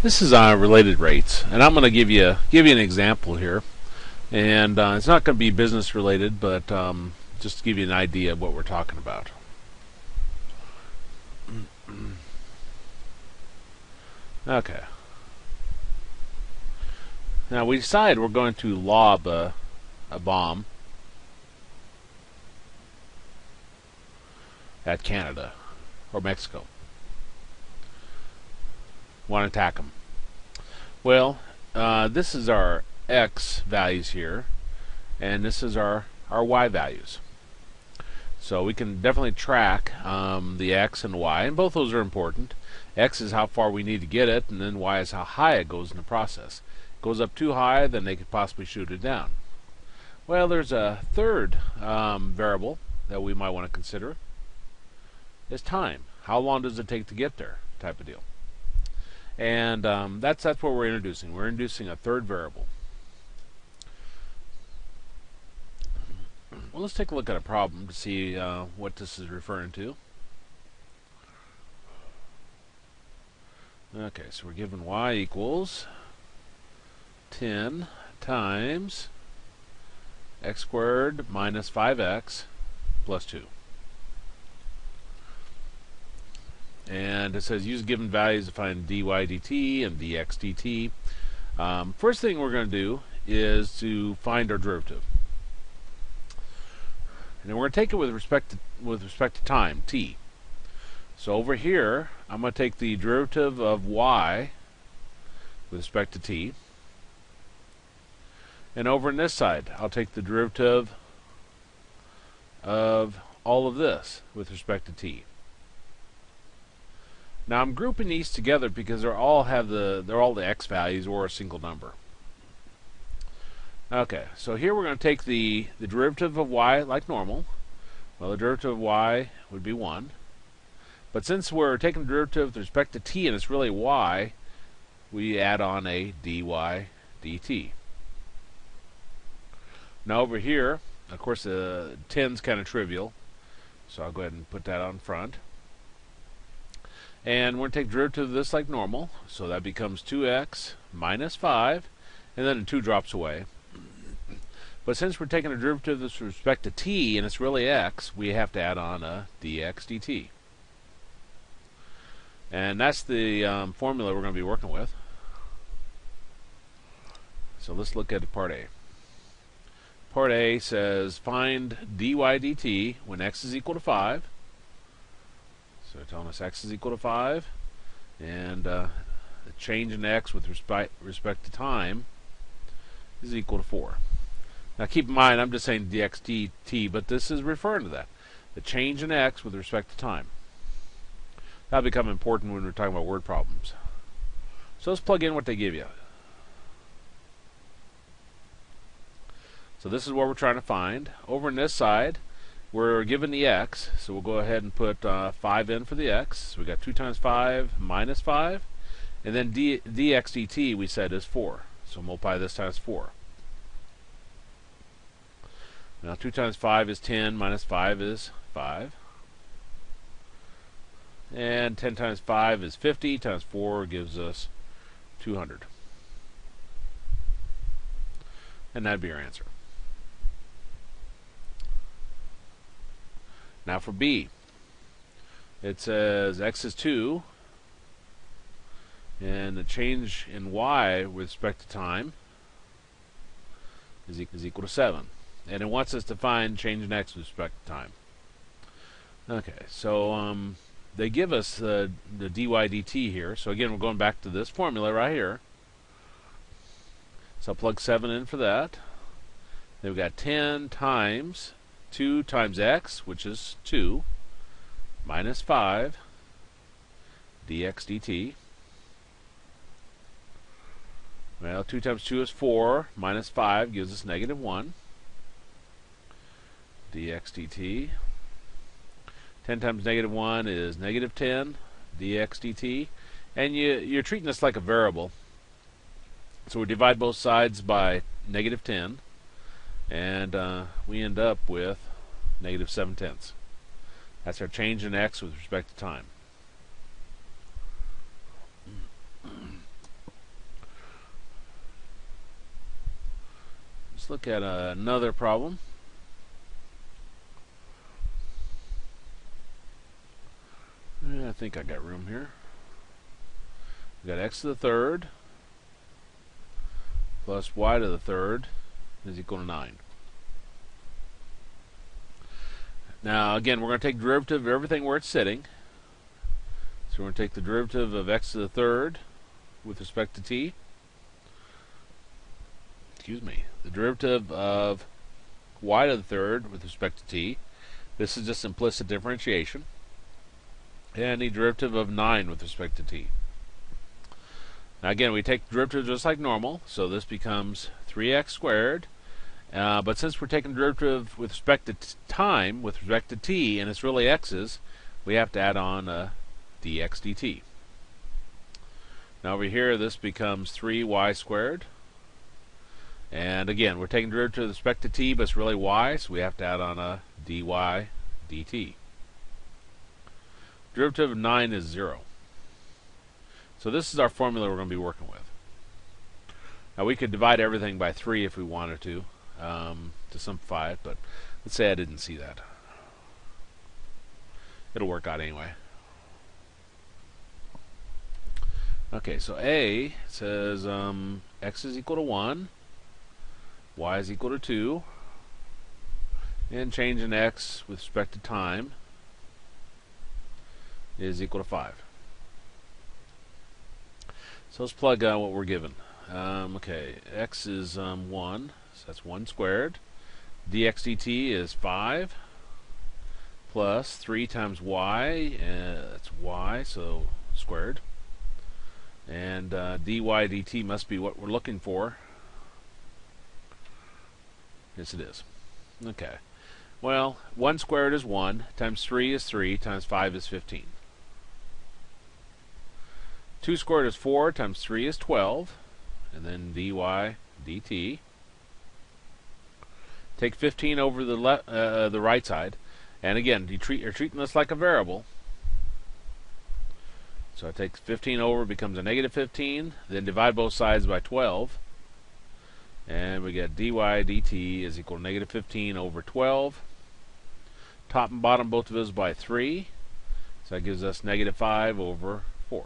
This is related rates, and I'm going to give you an example here, and it's not going to be business related, but just to give you an idea of what we're talking about. Okay. Now we decide we're going to lob a bomb at Canada or Mexico. Want to attack them. Well, this is our X values here, and this is our Y values. So we can definitely track the X and Y, and both those are important. X is how far we need to get it, and then Y is how high it goes in the process. It goes up too high, then they could possibly shoot it down. Well, there's a third variable that we might want to consider. Is time. How long does it take to get there, type of deal. And that's what we're introducing. We're introducing a third variable. Well, let's take a look at a problem to see what this is referring to. Okay, so we're given y equals 10 times x squared minus 5x plus 2. And it says use given values to find dy dt and dx dt. First thing we're going to do is to find our derivative. And then we're going to take it with respect to time, t. So over here, I'm going to take the derivative of y with respect to t. And over on this side, I'll take the derivative of all of this with respect to t. Now I'm grouping these together because they're all the x values or a single number. Okay, so here we're going to take the derivative of y like normal. Well, the derivative of y would be 1. But since we're taking the derivative with respect to t and it's really y, we add on a dy dt. Now over here, of course, the 10's kind of trivial, so I'll go ahead and put that on front. And we're going to take derivative of this like normal, so that becomes 2x minus 5, and then the 2 drops away. But since we're taking a derivative with respect to t, and it's really x, we have to add on a dx dt. And that's the formula we're going to be working with. So let's look at part A. Part A says find dy dt when x is equal to 5. So they're telling us x is equal to 5, and the change in x with respect to time is equal to 4. Now keep in mind, I'm just saying dx dt, but this is referring to that. The change in x with respect to time. That'll become important when we're talking about word problems. So let's plug in what they give you. So this is what we're trying to find. Over on this side, we're given the x, so we'll go ahead and put 5 in for the x. So we got 2 times 5 minus 5. And then dx dt we said is 4. So multiply this times 4. Now 2 times 5 is 10, minus 5 is 5. And 10 times 5 is 50, times 4 gives us 200. And that'd be our answer. Now for B, it says x is 2, and the change in y with respect to time is equal to 7. And it wants us to find change in x with respect to time. Okay, so they give us the dy dt here. So again, we're going back to this formula right here. So I'll plug 7 in for that. Then we've got 10 times 2 times x, which is 2, minus 5 dx dt. Well, 2 times 2 is 4, minus 5 gives us negative 1 dx dt. 10 times negative 1 is negative 10 dx dt. And you're treating this like a variable. So we divide both sides by negative 10. And we end up with negative 7/10. That's our change in x with respect to time. look at another problem. Yeah, I think I got room here. We got x to the third plus y to the third is equal to 9. Now again, we're going to take derivative of everything where it's sitting. So we're going to take the derivative of x to the third with respect to t. Excuse me. The derivative of y to the third with respect to t. This is just implicit differentiation. And the derivative of 9 with respect to t. Now again, we take derivative just like normal, so this becomes 3x squared. But since we're taking derivative with respect to time, with respect to t, and it's really x's, we have to add on dx dt. Now over here, this becomes 3y squared. And again, we're taking derivative with respect to t, but it's really y, so we have to add on a dy dt. Derivative of 9 is 0. So this is our formula we're going to be working with. Now we could divide everything by 3 if we wanted to simplify it, but let's say I didn't see that. It'll work out anyway. Okay, so A says x is equal to 1, y is equal to 2, and change in x with respect to time is equal to 5. So let's plug what we're given. Okay, x is 1, so that's 1 squared. Dx dt is 5 plus 3 times y, that's y, so squared. And dy dt must be what we're looking for. Yes, it is. Okay. Well, 1 squared is 1, times 3 is 3, times 5 is 15. 2 squared is 4, times 3 is 12, and then dy dt. Take 15 over the right side, and again, you're treating this like a variable. So I take 15 over, becomes a negative 15, then divide both sides by 12, and we get dy dt is equal to negative 15 over 12. Top and bottom both of those by 3, so that gives us negative 5 over 4.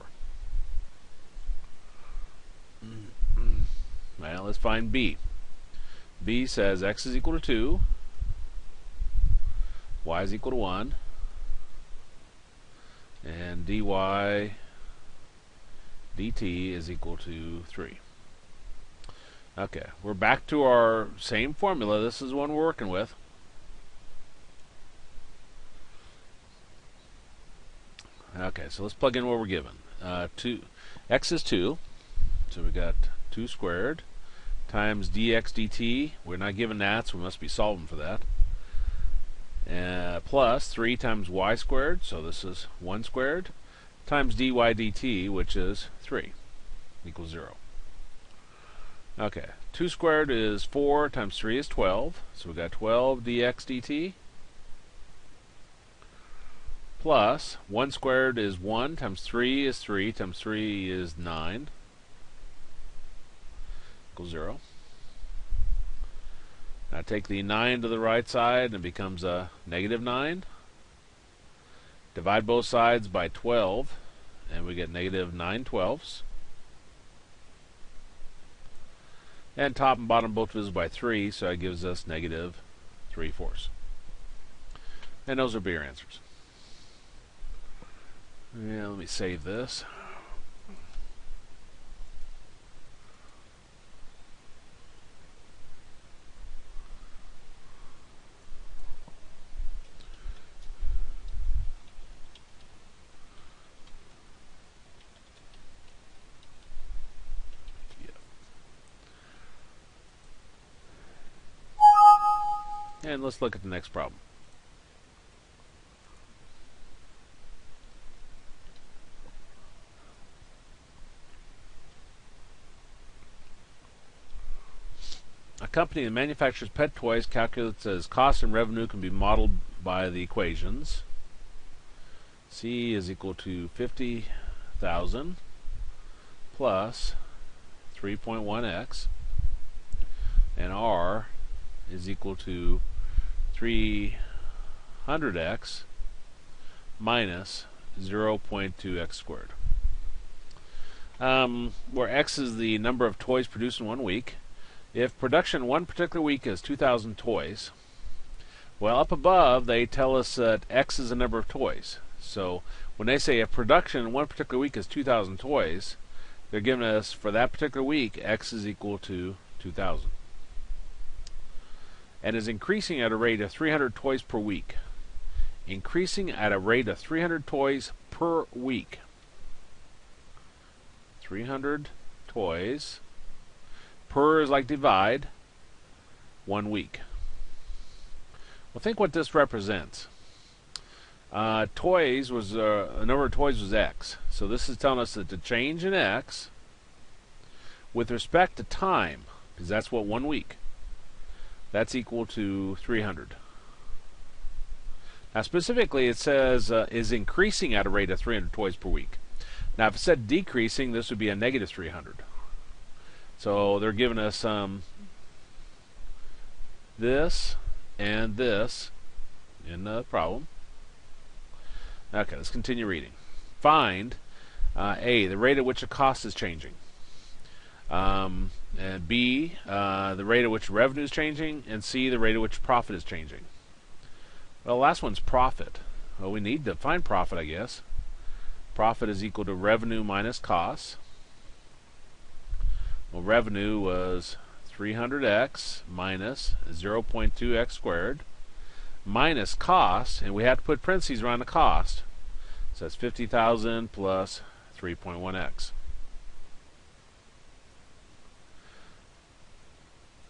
Well, let's find b. B says x is equal to 2, y is equal to 1, and dy dt is equal to 3. Okay, we're back to our same formula. This is the one we're working with. Okay, so let's plug in what we're given. X is 2, so we got 2 squared times dx dt. We're not given that, so we must be solving for that. Plus 3 times y squared, so this is 1 squared, times dy dt, which is 3, equals 0. Okay, 2 squared is 4, times 3 is 12, so we got 12 dx dt, plus 1 squared is 1, times 3 is 3, times 3 is 9, equals 0. Now take the 9 to the right side, and it becomes a negative 9. Divide both sides by 12, and we get negative 9/12. And top and bottom both is by 3, so that gives us negative 3/4. And those will be our answers. Yeah, let me save this. And let's look at the next problem. A company that manufactures pet toys calculates as cost and revenue can be modeled by the equations. C is equal to 50,000 plus 3.1x, and R is equal to 300x minus 0.2x squared. Where x is the number of toys produced in 1 week. If production one particular week is 2,000 toys, well, up above they tell us that x is the number of toys. So when they say if production in one particular week is 2,000 toys, they're giving us, for that particular week, x is equal to 2,000. And is increasing at a rate of 300 toys per week. Increasing at a rate of 300 toys per week. 300 toys. Per is like divide. 1 week. Well, think what this represents. Toys was the number of toys was x. So this is telling us that the change in x with respect to time, because that's what 1 week, that's equal to 300. Now specifically it says is increasing at a rate of 300 toys per week. Now if it said decreasing, this would be a negative 300. So they're giving us this and this in the problem. Okay, let's continue reading. Find A, the rate at which a cost is changing. And B, the rate at which revenue is changing. And C, the rate at which profit is changing. Well, the last one's profit. Well, we need to find profit, I guess. Profit is equal to revenue minus costs. Well, revenue was 300x minus 0.2x squared minus cost, and we have to put parentheses around the cost. So that's 50,000 plus 3.1x.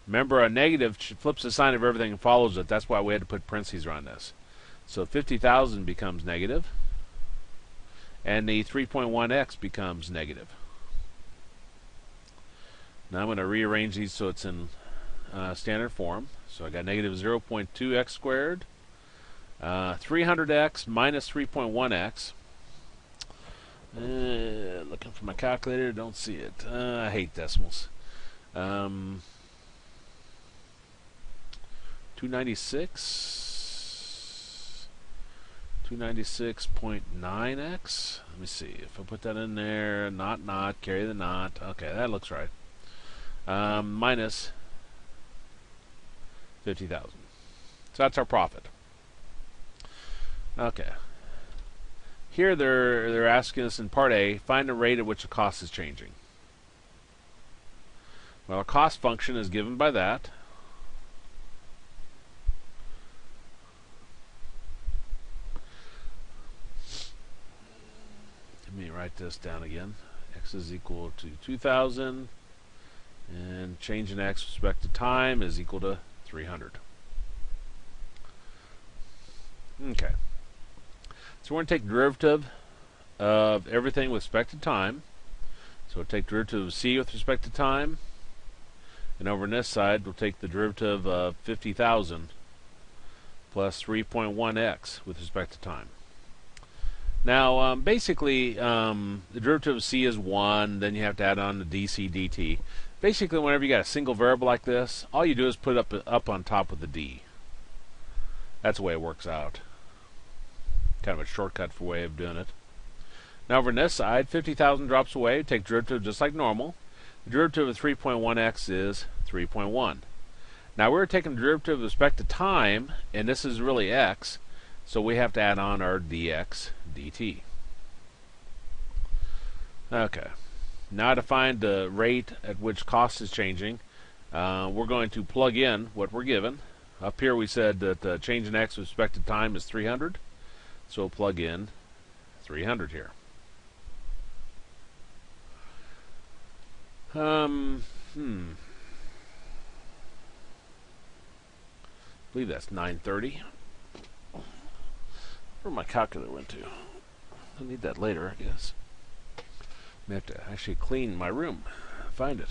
Remember, a negative flips the sign of everything and follows it. That's why we had to put parentheses around this. So 50,000 becomes negative, and the 3.1x becomes negative. Now I'm going to rearrange these so it's in standard form. So I got negative 0.2x squared, 300x minus 3.1x. Looking for my calculator, don't see it. I hate decimals. 296, 296.9x. Let me see if I put that in there. Not, carry the not. Okay, that looks right. Minus 50,000. So that's our profit. Okay. Here they're asking us in part A, find the rate at which the cost is changing. Well, a cost function is given by that. Let me write this down again. X is equal to 2,000. And change in x with respect to time is equal to 300. Okay. So we're going to take derivative of everything with respect to time. So we'll take derivative of c with respect to time. And over on this side, we'll take the derivative of 50,000 plus 3.1x with respect to time. Now, basically, the derivative of c is 1. Then you have to add on the dc dt. Basically, whenever you got a single variable like this, all you do is put it up on top with the d. That's the way it works out. Kind of a shortcut way of doing it. Now over on this side, 50,000 drops away. Take derivative just like normal. The derivative of 3.1x is 3.1. Now we're taking the derivative with respect to time, and this is really x, so we have to add on our dx dt. Okay. Now to find the rate at which cost is changing, we're going to plug in what we're given. Up here we said that the change in x with respect to time is 300. So we'll plug in 300 here. I believe that's 930. Where my calculator went to? I'll need that later, I guess. I have to actually clean my room. Find it.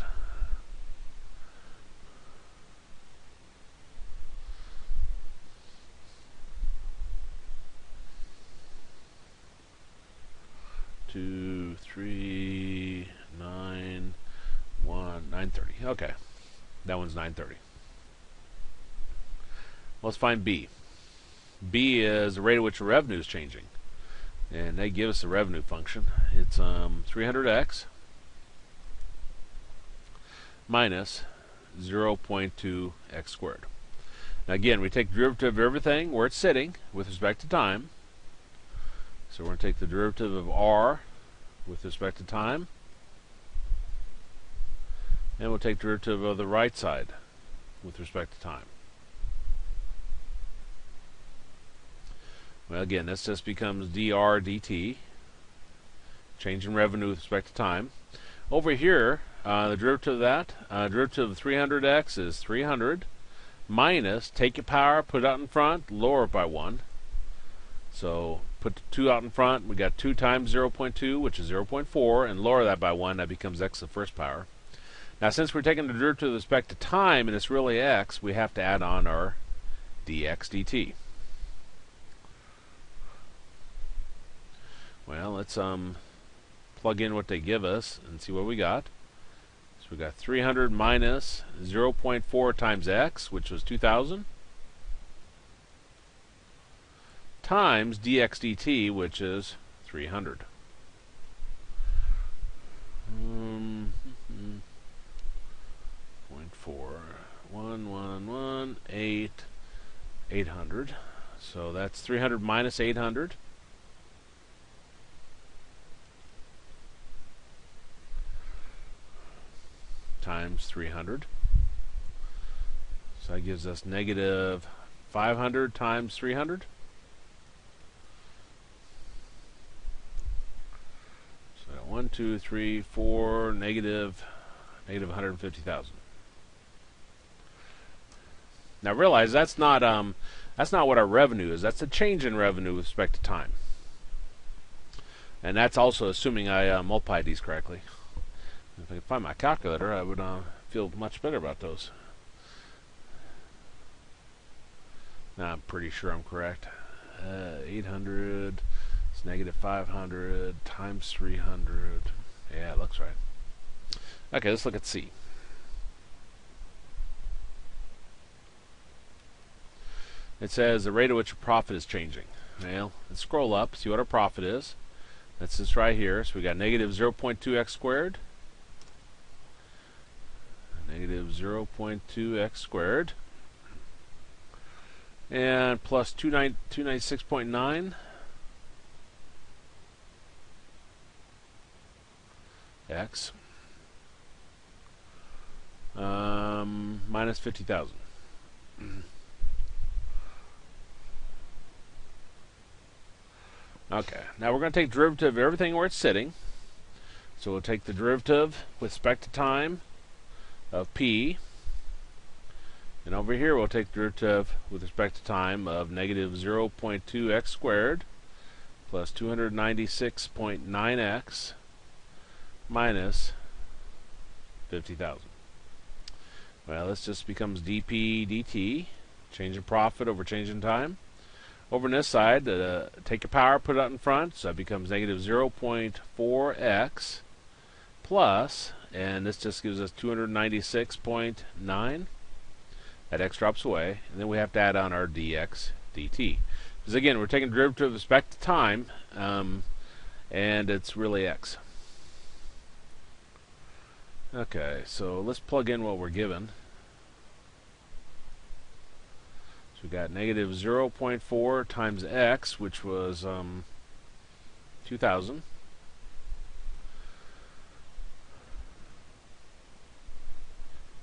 Two, 3, 9, 1, 930. Okay, that one's 930. Let's find B. B is the rate at which the revenue is changing. And they give us the revenue function. It's 300x minus 0.2x squared. Now again, we take the derivative of everything where it's sitting with respect to time. So we're going to take the derivative of r with respect to time. And we'll take the derivative of the right side with respect to time. Well, again, this just becomes dr dt, change in revenue with respect to time. Over here, the derivative of that, derivative of 300x is 300 minus, take your power, put it out in front, lower it by 1. So put the 2 out in front, we got 2 times 0.2, which is 0.4, and lower that by 1, that becomes x to the first power. Now, since we're taking the derivative with respect to time, and it's really x, we have to add on our dx dt. Well, let's plug in what they give us and see what we got. So we got 300 minus 0.4 times x, which was 2,000, times dx dt, which is 300. 800. So that's 300 minus 800. Times 300. So that gives us negative 500 times 300. So 1, 2, 3, 4, negative 150,000. Now realize that's not what our revenue is. That's a change in revenue with respect to time. And that's also assuming I multiply these correctly. If I could find my calculator, I would feel much better about those. Now I'm pretty sure I'm correct. 800 is negative 500 times 300. Yeah, it looks right. Okay, let's look at C. It says the rate at which a profit is changing. Well, let's scroll up, see what our profit is. That's this right here. So we got negative 0.2x squared. Negative 0.2x squared. And plus 296.9 x minus 50,000. Okay, now we're going to take derivative of everything where it's sitting. So we'll take the derivative with respect to time of p. And over here we'll take derivative with respect to time of negative 0.2x squared plus 296.9x minus 50,000. Well, this just becomes dp dt, change in profit over change in time. Over on this side, take your power, put it out in front, so that becomes negative 0.4x plus, and this just gives us 296.9. That x drops away, and then we have to add on our dx dt. Because again, we're taking derivative with respect to time, and it's really x. Okay, so let's plug in what we're given. So we got negative 0.4 times x, which was 2,000.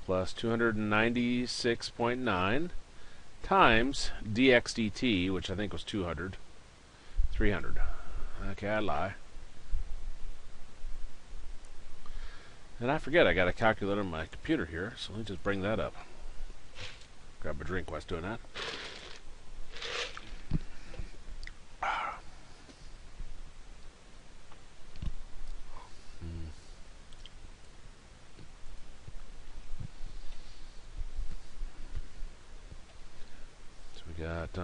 Plus 296.9 times dx dt, which I think was 300. Okay, I lie. And I forget I got a calculator on my computer here, so let me just bring that up. Grab a drink while I was doing that. So we got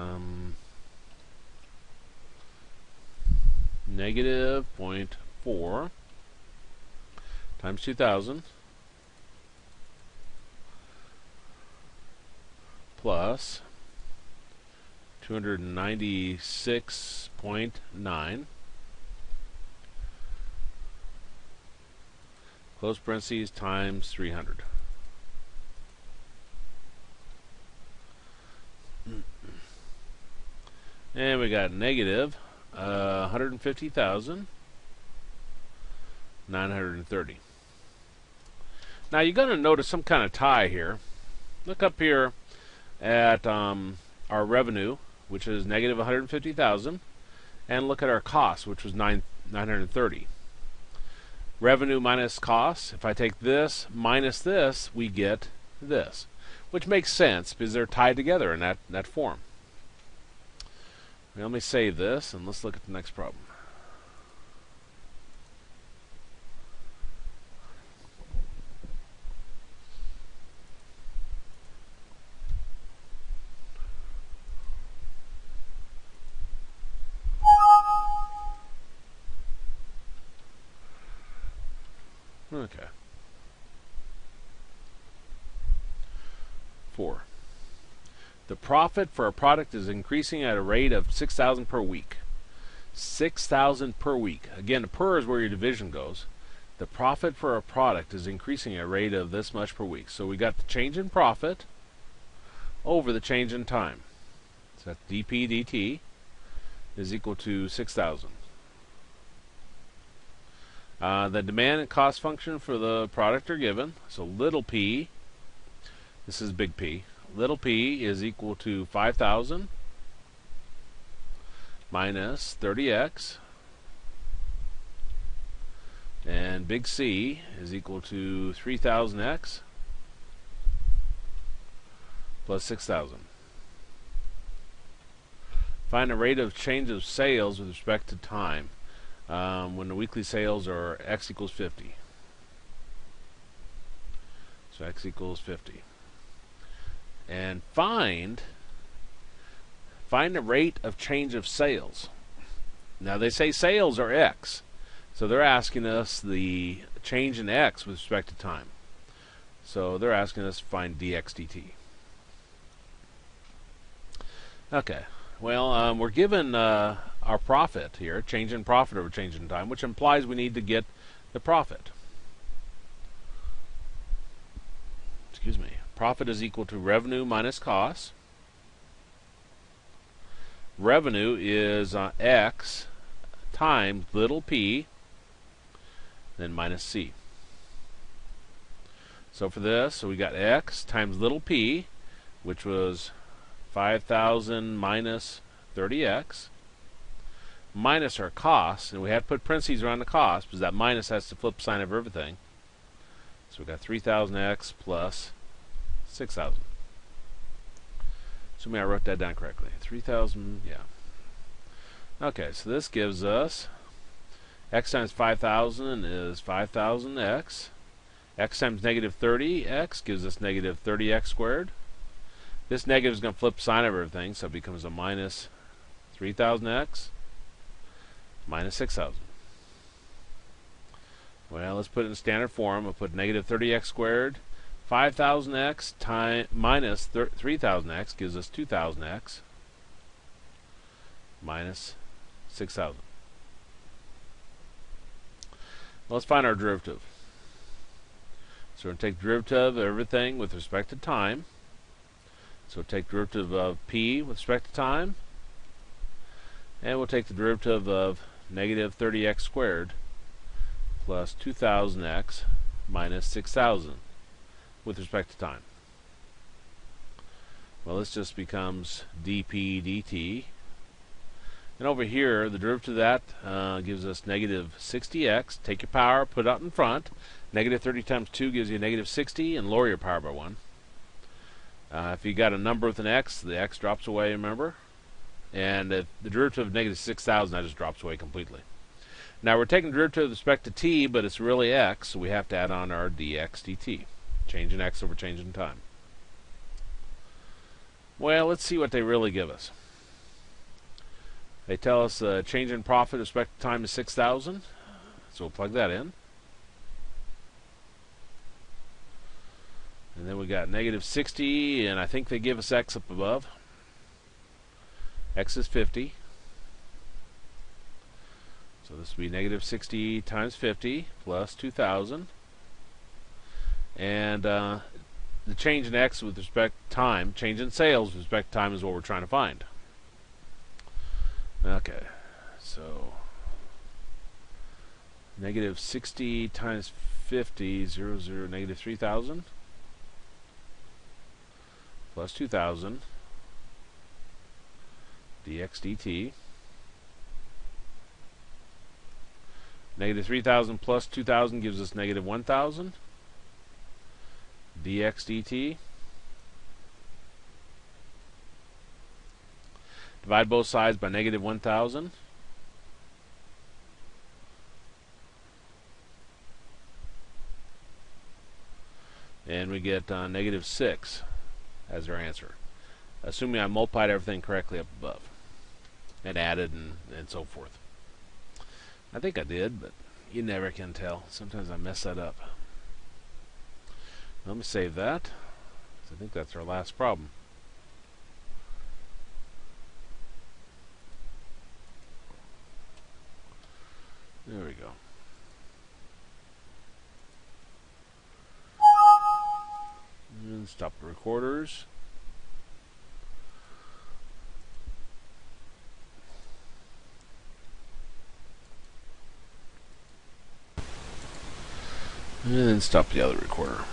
negative 0.4 times 2,000 plus 296.9 close parentheses times 300. And we got negative 150,930. Now you're going to notice some kind of tie here. Look up here at our revenue, which is negative 150,000, and look at our cost, which was 930. Revenue minus cost. If I take this minus this, we get this, which makes sense because they're tied together in that form. Now, let me save this and let's look at the next problem. Okay. 4. The profit for a product is increasing at a rate of 6,000 per week. 6,000 per week. Again, the per is where your division goes. The profit for a product is increasing at a rate of this much per week. So we got the change in profit over the change in time. So that's dp dt is equal to 6,000. The demand and cost function for the product are given. So little p, this is big P, little p is equal to 5,000 minus 30x, and big C is equal to 3,000x plus 6,000. Find the rate of change of sales with respect to time when the weekly sales are x equals 50. So x equals 50. And find the rate of change of sales. Now they say sales are x, so they're asking us the change in x with respect to time. So they're asking us to find dx dt. Okay, well, we're given our profit here, change in profit over change in time, which implies we need to get the profit. Excuse me. Profit is equal to revenue minus cost. Revenue is x times little p, then minus c. So for this, so we got x times little p, which was 5,000 minus 30x, minus our cost, and we have to put parentheses around the cost because that minus has the flip sign of everything. So we got 3,000x plus 6,000. Assuming I wrote that down correctly. 3,000, yeah. Okay, so this gives us x times 5,000 is 5,000x. X times negative 30x gives us negative 30x squared. This negative is going to flip sign of everything, so it becomes a minus 3,000x minus 6,000. Well, let's put it in standard form. I'll put negative 30x squared. 5,000x minus 3,000x gives us 2,000x minus 6,000. Let's find our derivative. So we're going to take derivative of everything with respect to time. So we'll take derivative of p with respect to time, and we'll take the derivative of negative 30x squared plus 2,000x minus 6,000 with respect to time. Well, this just becomes dp dt. And over here, the derivative of that gives us negative 60x. Take your power, put it out in front. Negative 30 times 2 gives you negative 60, and lower your power by 1. If you got a number with an x, the x drops away, remember? And if the derivative of negative 6,000, that just drops away completely. Now we're taking derivative with respect to t, but it's really x, so we have to add on our dx dt. Change in x over change in time. Well, let's see what they really give us. They tell us change in profit with respect to time is 6,000, so we'll plug that in. And then we got negative 60, and I think they give us x up above. X is 50. So this would be negative 60 times 50 plus 2,000. And the change in X with respect to time, change in sales with respect to time is what we're trying to find. Okay, so negative 60 times 50, 0, 0, negative 3,000 plus 2,000 dx dt. Negative 3,000 plus 2,000 gives us negative 1,000 dx dt. Divide both sides by negative 1,000. And we get negative 6 as our answer, assuming I multiplied everything correctly up above and added and so forth. I think I did, but you never can tell. Sometimes I mess that up. Let me save that. I think that's our last problem. There we go. And stop the recorders. And then stop the other recorder.